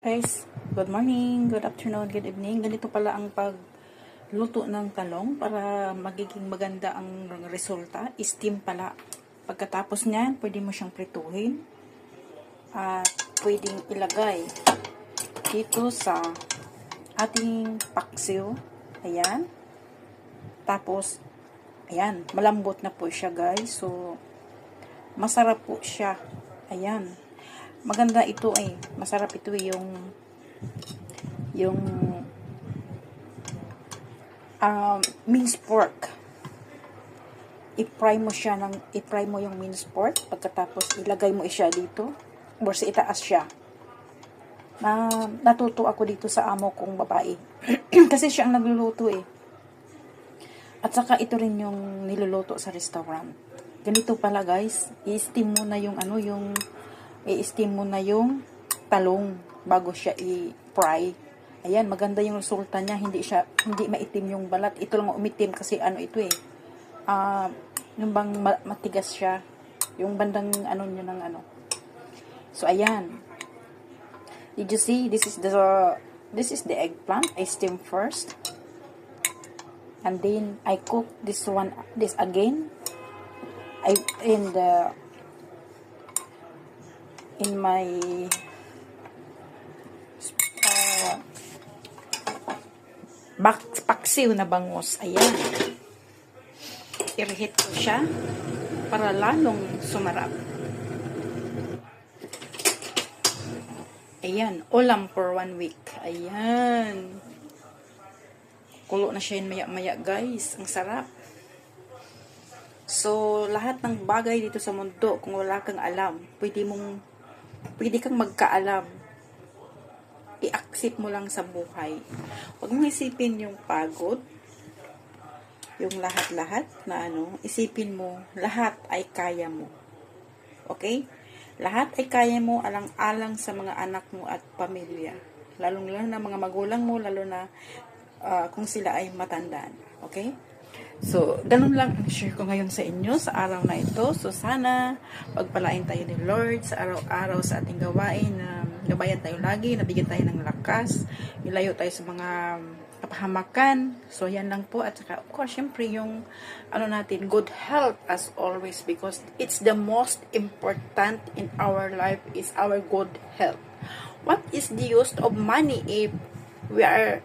Guys, good morning, good afternoon, good evening. Ganito pala ang pagluto ng talong para magiging maganda ang resulta. Steam pala. Pagkatapos niyan, pwede mo siyang prituhin at pwedeng ilagay dito sa ating paksiw. Ayan. Tapos, ayan, malambot na po siya guys. So, masarap po siya. Ayan. Maganda ito masarap ito yung minced pork. I-fry mo yung minced pork, pagkatapos ilagay mo siya dito or sa itaas siya. Natuto ako dito sa amo kong babae. Kasi siya ang nagluluto At saka ito rin yung niluluto sa restaurant. Ganito pala guys, i-steam mo na i-steam mo na yung talong bago siya i-fry. Ayan, maganda yung resulta niya. Hindi maitim yung balat. Ito lang umitim kasi yung bang matigas siya. Yung bandang niya ng So, ayan. Did you see? This is the eggplant. I steam first. And then, I cook this again. In my paksiw na bangus. Ayan. I-reheat ko siya para lalong sumarap. Ayan. Ulam for 1 week. Ayan. Kulo na siya maya-maya guys. Ang sarap. So, lahat ng bagay dito sa mundo, kung wala kang alam, pwede kang magkaalam. I-accept mo lang sa buhay. Huwag mong isipin yung pagod, yung lahat-lahat na isipin mo, lahat ay kaya mo. Okay? Lahat ay kaya mo alang-alang sa mga anak mo at pamilya. Lalong-lalo na mga magulang mo, lalo na kung sila ay matandaan. Okay? So, ganun lang ang share ko ngayon sa inyo sa araw na ito. So, sana pagpalain tayo ni Lord sa araw-araw sa ating gawain na gabayan tayo lagi, nabigyan tayo ng lakas, ilayo tayo sa mga kapahamakan. So, yan lang po. At saka, of course, syempre yung natin, good health as always because it's the most important in our life is our good health. What is the use of money if we are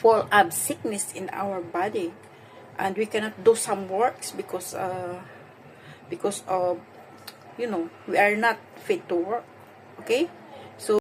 full of sickness in our body? And we cannot do some works because of we are not fit to work. Okay?